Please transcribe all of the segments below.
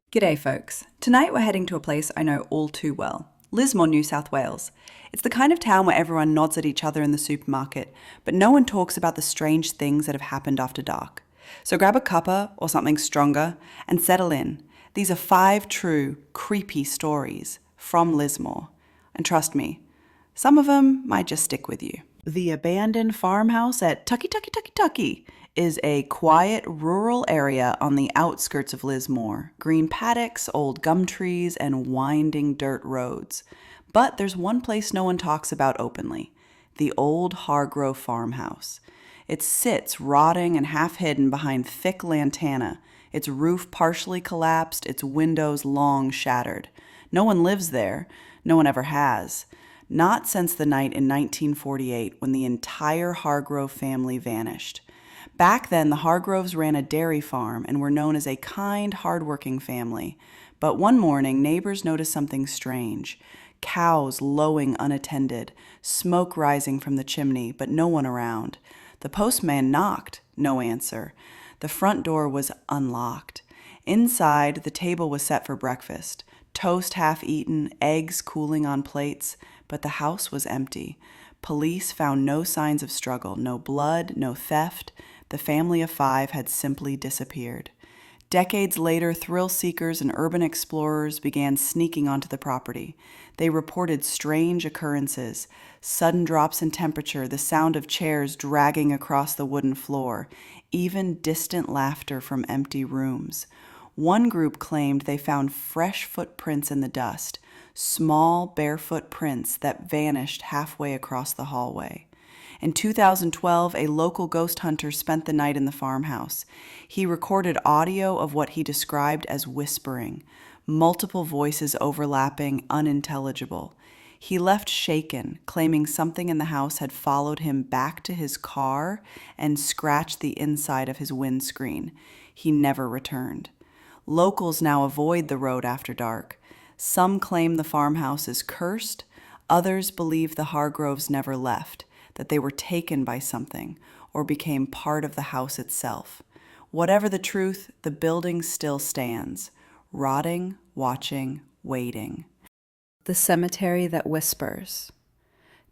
G'day folks. Tonight we're heading to a place I know all too well, Lismore, New South Wales. It's the kind of town where everyone nods at each other in the supermarket, but no one talks about the strange things that have happened after dark. So grab a cuppa or something stronger and settle in. These are 5 true, creepy stories from Lismore. And trust me, some of them might just stick with you. The abandoned farmhouse at Tucky is a quiet rural area on the outskirts of Lismore. Green paddocks, old gum trees, and winding dirt roads. But there's one place no one talks about openly: the old Hargrove farmhouse. It sits rotting and half hidden behind thick lantana, its roof partially collapsed, its windows long shattered. No one lives there. No one ever has. Not since the night in 1948 when the entire Hargrove family vanished. Back then, the Hargroves ran a dairy farm and were known as a kind, hardworking family. But one morning, neighbors noticed something strange. Cows lowing unattended, smoke rising from the chimney, but no one around. The postman knocked, no answer. The front door was unlocked. Inside, the table was set for breakfast. Toast half eaten, eggs cooling on plates, but the house was empty. Police found no signs of struggle, no blood, no theft. The family of 5 had simply disappeared. Decades later, thrill seekers and urban explorers began sneaking onto the property. They reported strange occurrences: sudden drops in temperature, the sound of chairs dragging across the wooden floor, even distant laughter from empty rooms. One group claimed they found fresh footprints in the dust, small barefoot prints that vanished halfway across the hallway. In 2012, a local ghost hunter spent the night in the farmhouse. He recorded audio of what he described as whispering, multiple voices overlapping, unintelligible. He left shaken, claiming something in the house had followed him back to his car and scratched the inside of his windscreen. He never returned. Locals now avoid the road after dark. Some claim the farmhouse is cursed. Others believe the Hargroves never left, that they were taken by something or became part of the house itself. Whatever the truth, the building still stands, rotting, watching, waiting. The cemetery that whispers.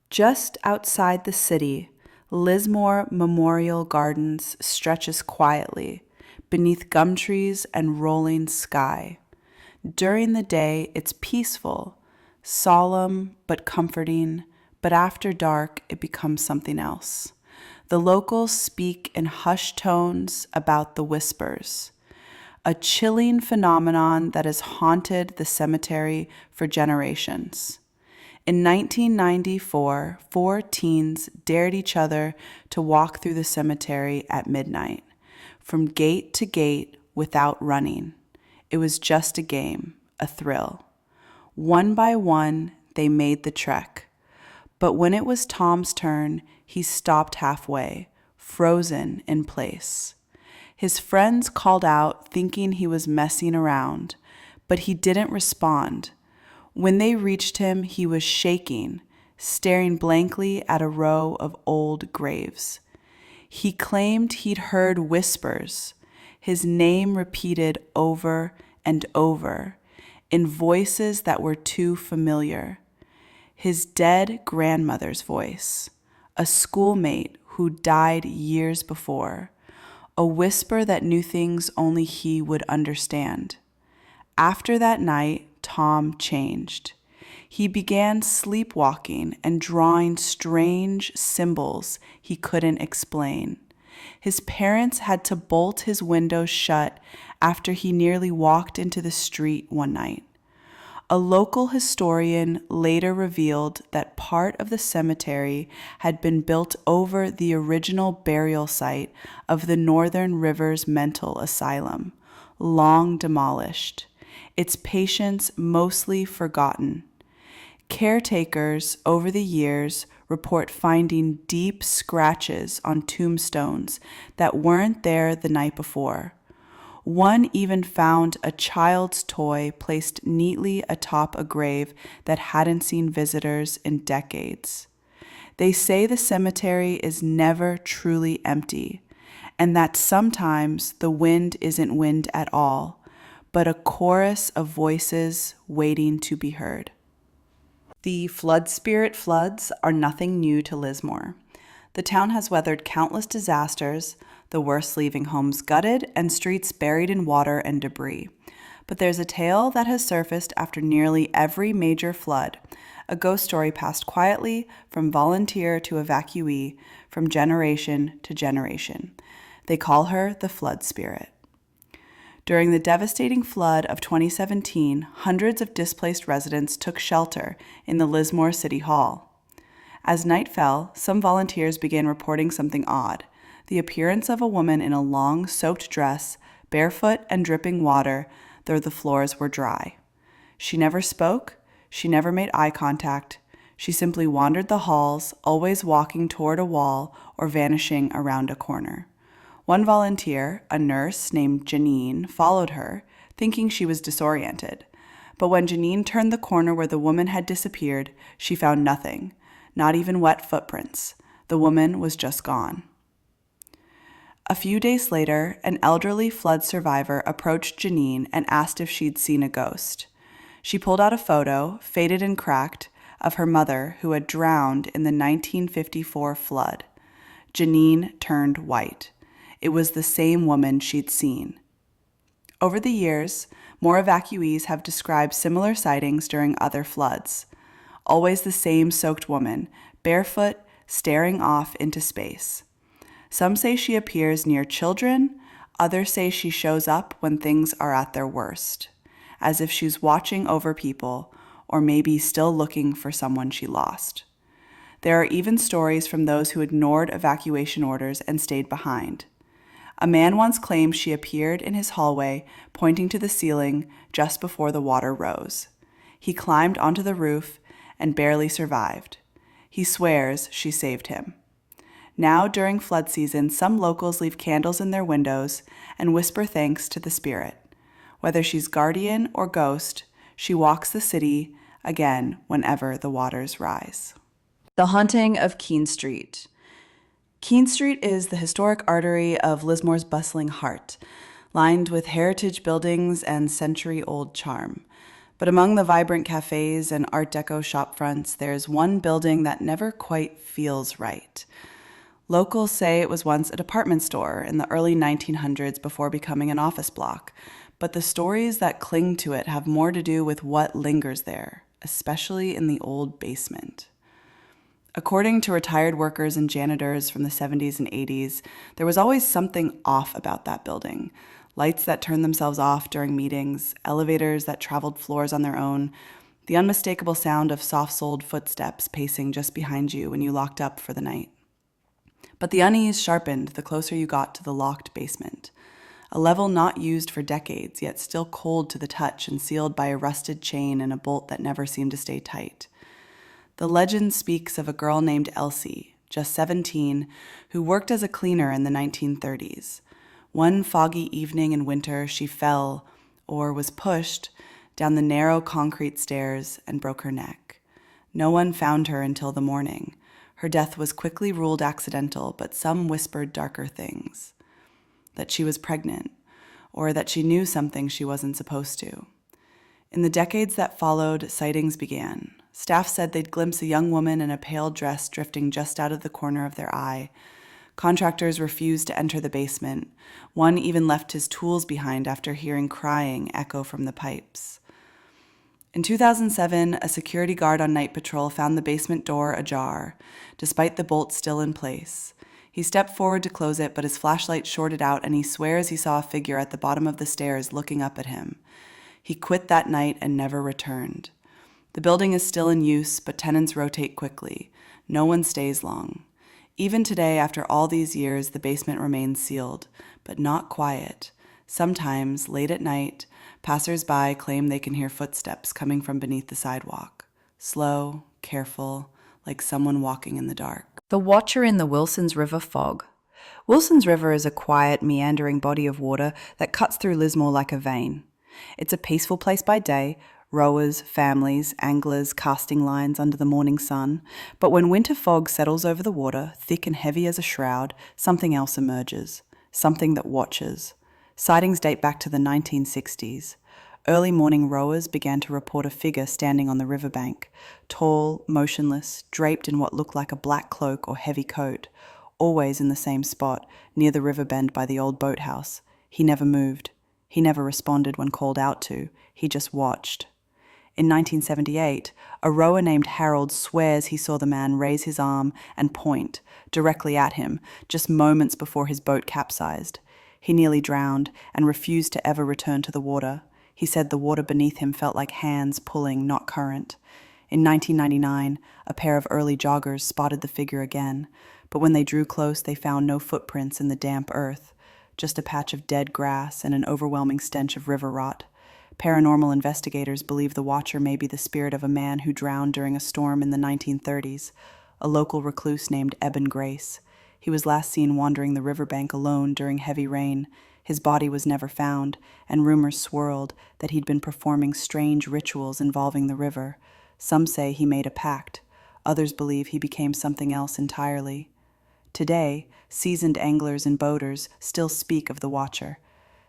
Just outside the city, Lismore Memorial Gardens stretches quietly beneath gum trees and rolling sky. During the day, it's peaceful, solemn but comforting, but after dark, it becomes something else. The locals speak in hushed tones about the whispers, a chilling phenomenon that has haunted the cemetery for generations. In 1994, 4 teens dared each other to walk through the cemetery at midnight, from gate to gate without running. It was just a game, a thrill. One by one, they made the trek. But when it was Tom's turn, he stopped halfway, frozen in place. His friends called out, thinking he was messing around, but he didn't respond. When they reached him, he was shaking, staring blankly at a row of old graves. He claimed he'd heard whispers, his name repeated over and over, in voices that were too familiar. His dead grandmother's voice, a schoolmate who died years before, a whisper that knew things only he would understand. After that night, Tom changed. He began sleepwalking and drawing strange symbols he couldn't explain. His parents had to bolt his windows shut after he nearly walked into the street one night. A local historian later revealed that part of the cemetery had been built over the original burial site of the Northern Rivers Mental Asylum, long demolished, its patients mostly forgotten. Caretakers over the years report finding deep scratches on tombstones that weren't there the night before. One even found a child's toy placed neatly atop a grave that hadn't seen visitors in decades. They say the cemetery is never truly empty, and that sometimes the wind isn't wind at all, but a chorus of voices waiting to be heard. The flood spirit floods are nothing new to Lismore. The town has weathered countless disasters, the worst leaving homes gutted and streets buried in water and debris. But there's a tale that has surfaced after nearly every major flood, a ghost story passed quietly from volunteer to evacuee, from generation to generation. They call her the flood spirit. During the devastating flood of 2017, hundreds of displaced residents took shelter in the Lismore City Hall. As night fell, some volunteers began reporting something odd: the appearance of a woman in a long, soaked dress, barefoot and dripping water, though the floors were dry. She never spoke, she never made eye contact. She simply wandered the halls, always walking toward a wall or vanishing around a corner. One volunteer, a nurse named Janine, followed her, thinking she was disoriented. But when Janine turned the corner where the woman had disappeared, she found nothing, not even wet footprints. The woman was just gone. A few days later, an elderly flood survivor approached Janine and asked if she'd seen a ghost. She pulled out a photo, faded and cracked, of her mother who had drowned in the 1954 flood. Janine turned white. It was the same woman she'd seen. Over the years, more evacuees have described similar sightings during other floods. Always the same soaked woman, barefoot, staring off into space. Some say she appears near children, others say she shows up when things are at their worst, as if she's watching over people or maybe still looking for someone she lost. There are even stories from those who ignored evacuation orders and stayed behind. A man once claimed she appeared in his hallway, pointing to the ceiling just before the water rose. He climbed onto the roof and barely survived. He swears she saved him. Now, during flood season, some locals leave candles in their windows and whisper thanks to the spirit. Whether she's guardian or ghost, she walks the city again whenever the waters rise. The Haunting of Keene Street. Keene Street is the historic artery of Lismore's bustling heart, lined with heritage buildings and century-old charm. But among the vibrant cafes and Art Deco shopfronts, there's one building that never quite feels right. Locals say it was once a department store in the early 1900s before becoming an office block, but the stories that cling to it have more to do with what lingers there, especially in the old basement. According to retired workers and janitors from the 70s and 80s, there was always something off about that building. Lights that turned themselves off during meetings, elevators that traveled floors on their own, the unmistakable sound of soft-soled footsteps pacing just behind you when you locked up for the night. But the unease sharpened the closer you got to the locked basement, a level not used for decades, yet still cold to the touch and sealed by a rusted chain and a bolt that never seemed to stay tight. The legend speaks of a girl named Elsie, just 17, who worked as a cleaner in the 1930s. One foggy evening in winter, she fell, or was pushed, down the narrow concrete stairs and broke her neck. No one found her until the morning. Her death was quickly ruled accidental, but some whispered darker things. That she was pregnant, or that she knew something she wasn't supposed to. In the decades that followed, sightings began. Staff said they'd glimpse a young woman in a pale dress drifting just out of the corner of their eye. Contractors refused to enter the basement. One even left his tools behind after hearing crying echo from the pipes. In 2007, a security guard on night patrol found the basement door ajar, despite the bolt still in place. He stepped forward to close it, but his flashlight shorted out and he swears he saw a figure at the bottom of the stairs looking up at him. He quit that night and never returned. The building is still in use, but tenants rotate quickly. No one stays long. Even today, after all these years, the basement remains sealed, but not quiet. Sometimes, late at night, passers-by claim they can hear footsteps coming from beneath the sidewalk. Slow, careful, like someone walking in the dark. The Watcher in the Wilson's River Fog. Wilson's River is a quiet, meandering body of water that cuts through Lismore like a vein. It's a peaceful place by day, rowers, families, anglers casting lines under the morning sun. But when winter fog settles over the water, thick and heavy as a shroud, something else emerges. Something that watches. Sightings date back to the 1960s. Early morning rowers began to report a figure standing on the riverbank, tall, motionless, draped in what looked like a black cloak or heavy coat, always in the same spot, near the river bend by the old boathouse. He never moved. He never responded when called out to. He just watched. In 1978, a rower named Harold swears he saw the man raise his arm and point directly at him just moments before his boat capsized. He nearly drowned and refused to ever return to the water. He said the water beneath him felt like hands pulling, not current. In 1999, a pair of early joggers spotted the figure again, but when they drew close, they found no footprints in the damp earth, just a patch of dead grass and an overwhelming stench of river rot. Paranormal investigators believe the watcher may be the spirit of a man who drowned during a storm in the 1930s, a local recluse named Eben Grace. He was last seen wandering the riverbank alone during heavy rain. His body was never found, and rumors swirled that he'd been performing strange rituals involving the river. Some say he made a pact. Others believe he became something else entirely. Today, seasoned anglers and boaters still speak of the watcher.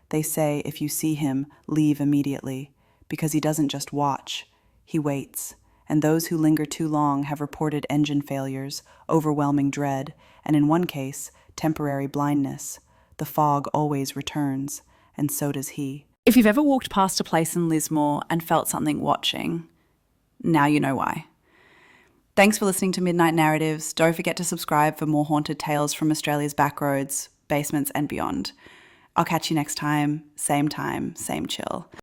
They say if you see him, leave immediately, because he doesn't just watch, he waits. And those who linger too long have reported engine failures, overwhelming dread, and in one case, temporary blindness. The fog always returns, and so does he. If you've ever walked past a place in Lismore and felt something watching, now you know why. Thanks for listening to Midnight Narratives. Don't forget to subscribe for more haunted tales from Australia's backroads, basements, and beyond. I'll catch you next time, same chill.